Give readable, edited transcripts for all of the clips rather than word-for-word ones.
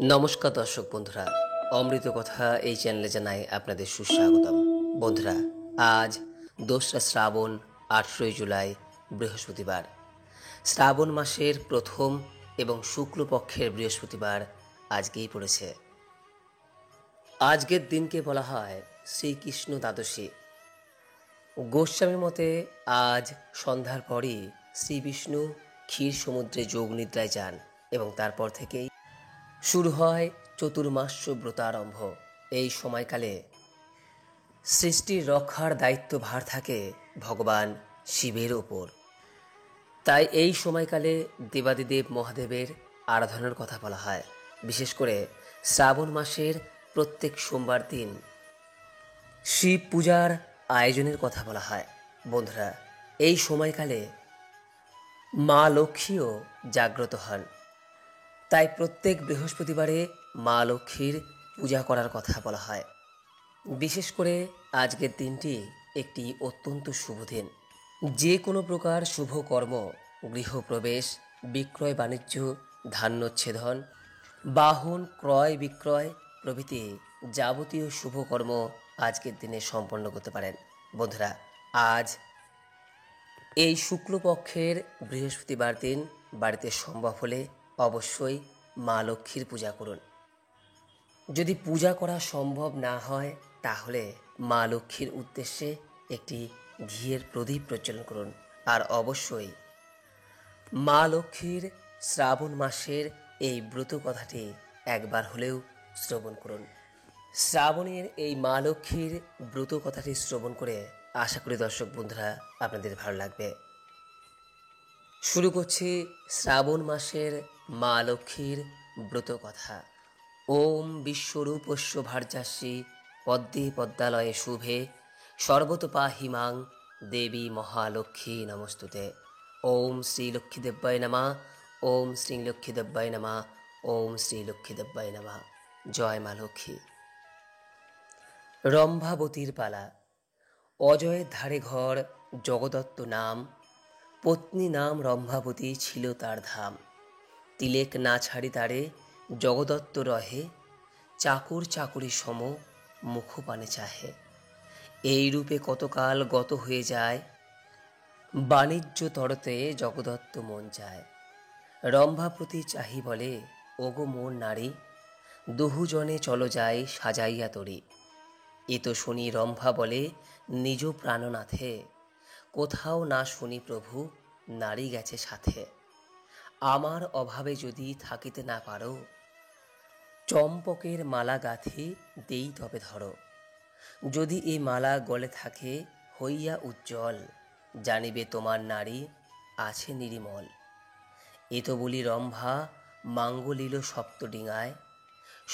নমস্কার দর্শক বন্ধুরা, অমৃত কথা এই চ্যানেলে জানাই আপনাদের সুস্বাগতম। বন্ধুরা, আজ 2রা শ্রাবণ, 18ই জুলাই, বৃহস্পতিবার। শ্রাবণ মাসের প্রথম এবং শুক্লপক্ষের বৃহস্পতিবার আজকেই পড়েছে। আজকের দিনকে বলা হয় শ্রীকৃষ্ণ দ্বাদশী। গোস্বামীর মতে আজ সন্ধ্যার পরই শ্রী বিষ্ণু ক্ষীর সমুদ্রে যোগ নিদ্রায় যান এবং তারপর থেকেই শুরু হয় চতুর্মাস্য ব্রতারম্ভ। এই সময়কালে সৃষ্টির রক্ষার দায়িত্বভার থাকে ভগবান শিবের ওপর। তাই এই সময়কালে দেবাদিদেব মহাদেবের আরাধনার কথা বলা হয়। বিশেষ করে শ্রাবণ মাসের প্রত্যেক সোমবার দিন শিব পূজার আয়োজনের কথা বলা হয়। বন্ধুরা, এই সময়কালে মা লক্ষ্মীও জাগ্রত হন। তাই প্রত্যেক বৃহস্পতিবারে মা লক্ষ্মীর পূজা করার কথা বলা হয়। বিশেষ করে আজকের দিনটি একটি অত্যন্ত শুভ দিন। যে কোনো প্রকার শুভ কর্ম, গৃহপ্রবেশ, বিক্রয় বাণিজ্য, ধান্যচ্ছেদন, বাহন ক্রয় বিক্রয় প্রভৃতি যাবতীয় শুভকর্ম আজকের দিনে সম্পন্ন করতে পারেন। বন্ধুরা, আজ এই শুক্লপক্ষের বৃহস্পতিবার দিন বাড়িতে সম্ভব হলে অবশ্যই মা লক্ষ্মীর পূজা করুন। যদি পূজা করা সম্ভব না হয় তাহলে মা লক্ষ্মীর উদ্দেশ্যে একটি ঘিয়ের প্রদীপ প্রজ্বলন করুন। আর অবশ্যই মা লক্ষ্মীর শ্রাবণ মাসের এই ব্রত কথাটি একবার হলেও শ্রবণ করুন। শ্রাবণের এই মা লক্ষ্মীর ব্রত কথাটি শ্রবণ করে আশা করি দর্শক বন্ধুরা আপনাদের ভালো লাগবে। শুরু করছি শ্রাবণ মাসের মা লক্ষ্মীর ব্রত কথা। ওম বিশ্বরূপস্য ভার্যাস্যি পদ্মে পদ্মালয়ে শুভে সর্বতোপাহিমাং দেবী মহালক্ষ্মী নমস্তুতে। ওম শ্রী লক্ষ্মীদেব্যায় নমঃ। ওম শ্রী লক্ষ্মীদেব্যায় নমঃ। ওম শ্রী লক্ষ্মীদেব্যায় নমঃ। জয় মা লক্ষ্মী। রম্ভাবতীর পালা। অজয়ের ধারে ঘর, জগদত্ত নাম, পত্নী নাম রম্ভাবতী ছিল তার ধাম। তিলেক না ছাড়ি তারে জগদত্ত রহে, চাকর চাকরি সম মুখপানে চাহে। এই রূপে কতকাল গত হয়ে যায়, বাণিজ্য তরতে জগদত্ত মন চায়। রম্ভাপতি চাহি বলে, ওগো মোর নারী, দুহুজনে চলো যায় সাজাইয়া তরি। এ তো শুনি রম্ভা বলে নিজ প্রাণনাথে, কোথাও না শুনি প্রভু নারী গেছে সাথে। আমার অভাবে যদি থাকিতে না পারো, চম্পকের মালা গাঁথি দেই তবে ধরো। যদি এ মালা গলে থাকে হইয়া উজ্জ্বল, জানিবে তোমার নারী আছে নিরিমল। এ তো বলি রম্ভা মাঙ্গলিল সপ্তডিঙায়,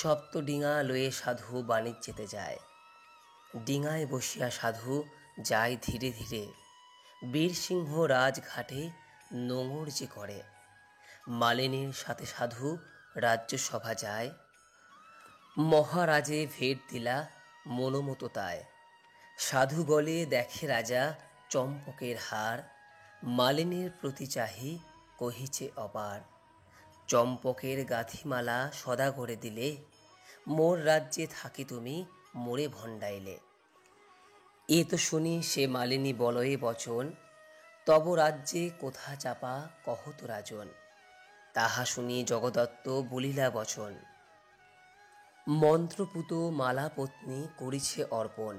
সপ্তডিঙা লয়ে সাধু বাণিজ্যেতে যায়। ডিঙায় বসিয়া সাধু যায় ধীরে ধীরে, বীরসিংহ রাজঘাটে নোঙর যে করে। মালিনীর সাথে সাধু রাজ্যসভা যায়, মহারাজে ভেট দিলা মনোমতো তাই। সাধু বলে দেখে রাজা চম্পকের হার, মালিনীর প্রতি চাহি কহিছে অপার। চম্পকের গাঁথিমালা সদা করে দিলে, মোর রাজ্যে থাকি তুমি মোরে ভণ্ডাইলে। এ তো শুনি সে মালিনী বলয়ে বচন, তব রাজ্যে কোথা চাপা কহত রাজন। তাহা শুনি জগদত্ত বলিলা বচন, মন্ত্রপুত মালা পত্নী করিছে অর্পণ।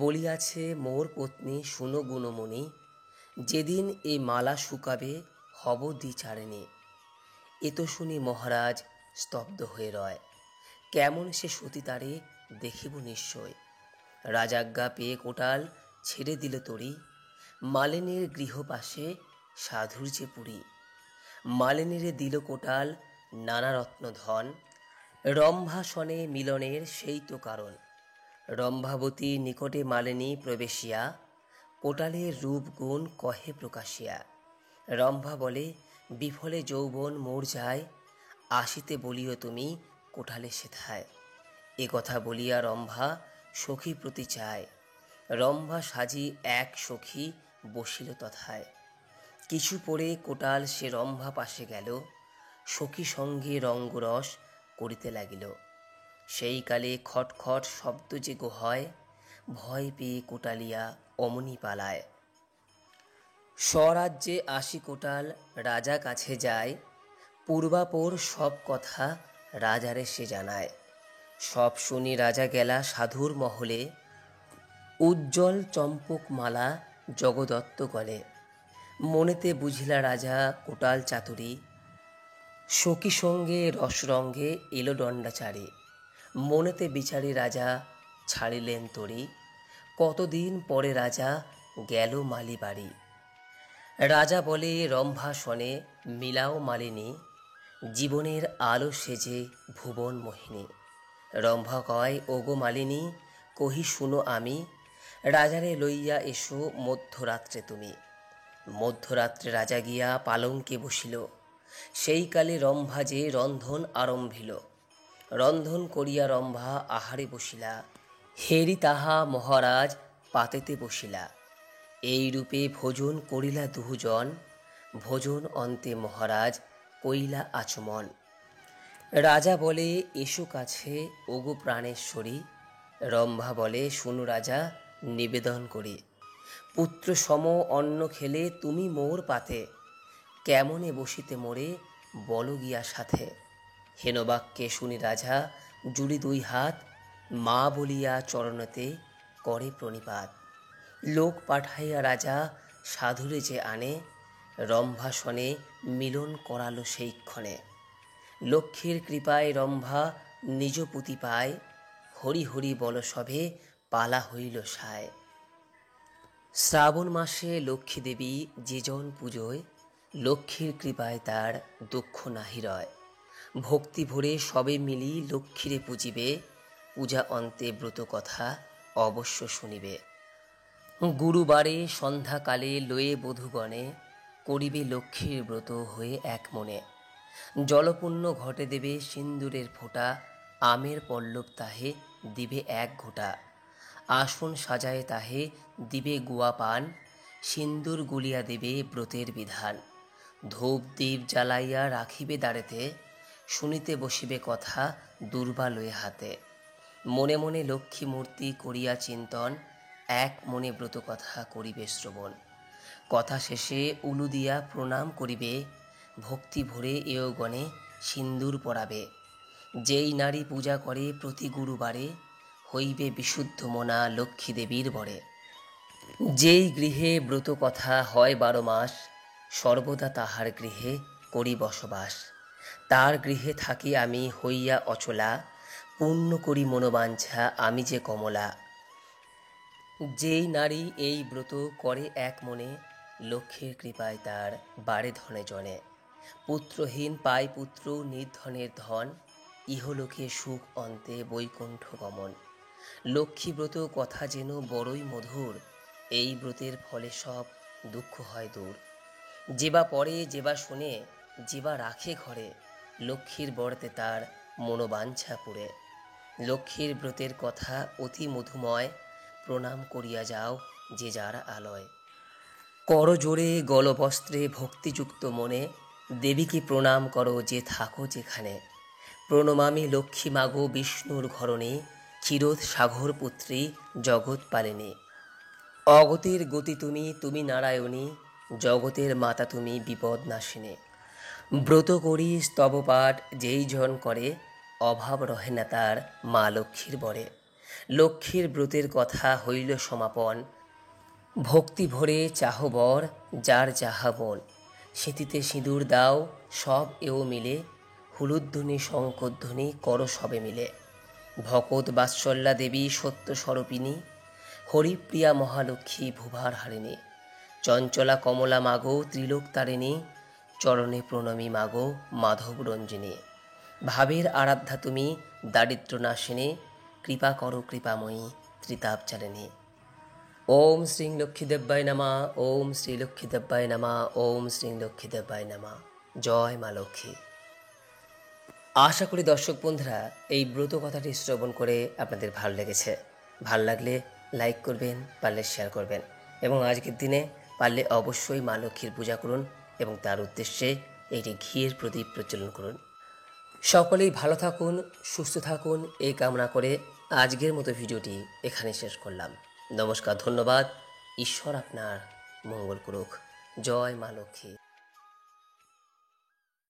বলিয়াছে মোর পত্নী শুনো গুণমণি, যেদিন এ মালা শুকাবে হব দ্বিচারিণী। এ তো শুনি মহারাজ স্তব্ধ হয়ে রয়, কেমন সে সতী তারে দেখিব নিশ্চয়। রাজাজ্ঞা পেয়ে কোটাল ছেড়ে দিল তরি, মালিনীর গৃহ পাশে সাধুর যে পুরী। মালিনীরে দিল কোটাল নানা রত্ন ধন, রম্ভাসনে মিলনের সেই তো কারণ। রম্ভাবতী নিকটে মালিনী প্রবেশিয়া, কোটালের রূপ গুণ কহে প্রকাশিয়া। রম্ভা বলে, বিফলে যৌবন মোর যায়, আসিতে বলিও তুমি কোটালে সেথায়। এ কথা বলিয়া রম্ভা সখী প্রতি চায়, রম্ভা সাজি এক সখী বসিল তথায়। কিছু পরে কোটাল সে রম্ভা পাশে গেল, সখী সঙ্গে রঙ্গরস করিতে লাগিল। সেই কালে খটখট শব্দ যে গো হয়, ভয় পেয়ে কোটালিয়া অমনি পালায়। স্বরাজ্যে ৮০ কোটাল রাজা কাছে যায়, পূর্বাপর সব কথা রাজারে সে জানায়। সব শুনি রাজা গেলা সাধুর মহলে, উজ্জ্বল চম্পক মালা জগদত্ত গলে। মনেতে বুঝিলা রাজা কোটাল চাতুরী, সখী সঙ্গে রসরঙ্গে এলো দণ্ডাচারী। মনেতে বিচারি রাজা ছাড়িলেন তরি, কতদিন পরে রাজা গেল মালি বাড়ি। রাজা বলে রম্ভাসনে মিলাও মালিনী, জীবনের আলো সেজে ভুবন মোহিনী। রম্ভা কয় ওগো মালিনী কহি শুনো আমি, রাজারে লইয়া এসো মধ্যরাত্রে তুমি। মধ্যরাত্রে রাজা গিয়া পালঙ্কে বসিল, সেই কালে রম্ভা যে রন্ধন আরম্ভিল। রন্ধন করিয়া রম্ভা আহারে বসিলা, হেরি তাহা মহারাজ পাতেতে বসিলা। এই রূপে ভোজন করিলা দুজন, ভোজন অন্তে মহারাজ কইলা আচমন। রাজা বলে এসো কাছে ওগো প্রাণেশ্বরী, রম্ভা বলে শুনো রাজা নিবেদন করি। পুত্র সম অন্ন খেলে তুমি মোর পাতে, কেমনে বসিতে মোরে বল গিয়া সাথে। হেনবাক্যে শুনি রাজা জুড়ি দুই হাত, মা বলিয়া চরণেতে করে প্রণিপাত। লোক পাঠাইয়া রাজা সাধুরে যে আনে, রম্ভাসনে মিলন করালো সেইক্ষণে। লক্ষ্মীর কৃপায় রম্ভা নিজ পুতি পায়, হরি হরি বল সভে পালা হইল সায়। শ্রাবণ মাসে লক্ষ্মী দেবী যেজন পুজোয়, লক্ষ্মীর কৃপায় তার দুঃখ নাহি রয়। ভক্তি ভরে সবে মিলি লক্ষ্মীরে পুজিবে, পূজা অন্তে ব্রত কথা অবশ্য শুনিবে। গুরুবারে সন্ধ্যাকালে লয়ে বধূগণে, করিবে লক্ষ্মীর ব্রত হয়ে এক মনে। জলপুণ্য ঘটে দেবে সিন্দুরের ফোঁটা, আমের পল্লব তাহে দিবে এক ঘোঁটা। আসন সাজায় তাহে দিবে গুয়া পান, সিন্দুর গুলিয়া দেবে ব্রতের বিধান। ধূপ দ্বীপ জ্বালাইয়া রাখিবে দ্বারেতে, শুনিতে বসিবে কথা দুর্বা লয়ে হাতে। মনে মনে লক্ষ্মী মূর্তি করিয়া চিন্তন, এক মনে ব্রত কথা করিবে শ্রবণ। কথা শেষে উলু দিয়া প্রণাম করিবে, ভক্তি ভরে এও গণে সিন্দুর পরাবে। যেই নারী পূজা করে প্রতি গুরুবারে, হইবে বিশুদ্ধ মনা লক্ষ্মী দেবীর বরে। যেই গৃহে ব্রত কথা হয় ১২ মাস, সর্বদা তাহার গৃহে করি বসবাস। তার গৃহে থাকি আমি হইয়া অচলা, পূর্ণ করি মনোবাঞ্ছা আমি যে কমলা। যেই নারী এই ব্রত করে এক মনে, লক্ষ্মীর কৃপায় তার বাড়ে ধনে জনে। পুত্রহীন পায় পুত্র নির্ধনের ধন, ইহলোকে সুখ অন্তে বৈকুণ্ঠ গমন। লক্ষ্মী ব্রত কথা যেন বড়ই মধুর, এই ব্রতের ফলে সব দুঃখ হয় দূর। যেবা পড়ে যেবা শোনে যেবা রাখে ঘরে, লক্ষ্মীর বরতে তার মনোবাঞ্ছা পুরে। লক্ষ্মীর ব্রতের কথা অতি মধুময়, প্রণাম করিয়া যাও যে যার আলয়। কর জোরে গলবস্ত্রে ভক্তিযুক্ত মনে, দেবীকে প্রণাম করো যে থাকো যেখানে। প্রণমামি লক্ষ্মী মাগো বিষ্ণুর ঘরণে, চিরোৎ সাগর পুত্রী জগৎ পালিনী। অগতির গতি তুমি তুমি নারায়ণী, জগতের মাতা তুমি বিপদ নাশিনী। ব্রত করি স্তব পাঠ যেই জন করে, অভাব রহে না তার মা লক্ষ্মীর বরে। লক্ষ্মীর ব্রতের কথা হইল সমাপন, ভক্তি ভরে চাহ বর যার যাহা মন। স্মৃতিতে সিঁদুর দাও সব এও মিলে, হুলুধ্বনি শঙ্খধ্বনি কর সবে মিলে। ভকত বাৎসল্যা দেবী সত্য স্বরূপিণী, হরিপ্রিয়া মহালক্ষ্মী ভুভার হারিণী। চঞ্চলা কমলা মাগো ত্রিলোক তারিণী, চরণে প্রণমী মাগো মাধব রঞ্জিনী। ভাবের আরাধ্যা তুমি দারিদ্র নাশিনী, কৃপা করো কৃপাময়ী ত্রিতাপ চালিনী। ওম শ্রী লক্ষ্মীদেব্যায় নমঃ, ওম শ্রী লক্ষ্মীদেব্যায় নমঃ, ওম শ্রী লক্ষ্মীদেব্যায় নমঃ। জয় মা লক্ষ্মী। আশা করি দর্শক বন্ধুরা এই ব্রত কথাটি শ্রবণ করে আপনাদের ভালো লেগেছে। ভালো লাগলে লাইক করবেন, পারলে শেয়ার করবেন এবং আজকের দিনে পারলে অবশ্যই মা লক্ষ্মীর পূজা করুন এবং তার উদ্দেশ্যে একটি ঘিয়ের প্রদীপ প্রজ্বলন করুন। সকলেই ভালো থাকুন, সুস্থ থাকুন এই কামনা করে আজকের মতো ভিডিওটি এখানে শেষ করলাম। নমস্কার, ধন্যবাদ। ঈশ্বর আপনার মঙ্গল করুক। জয় মা লক্ষ্মী।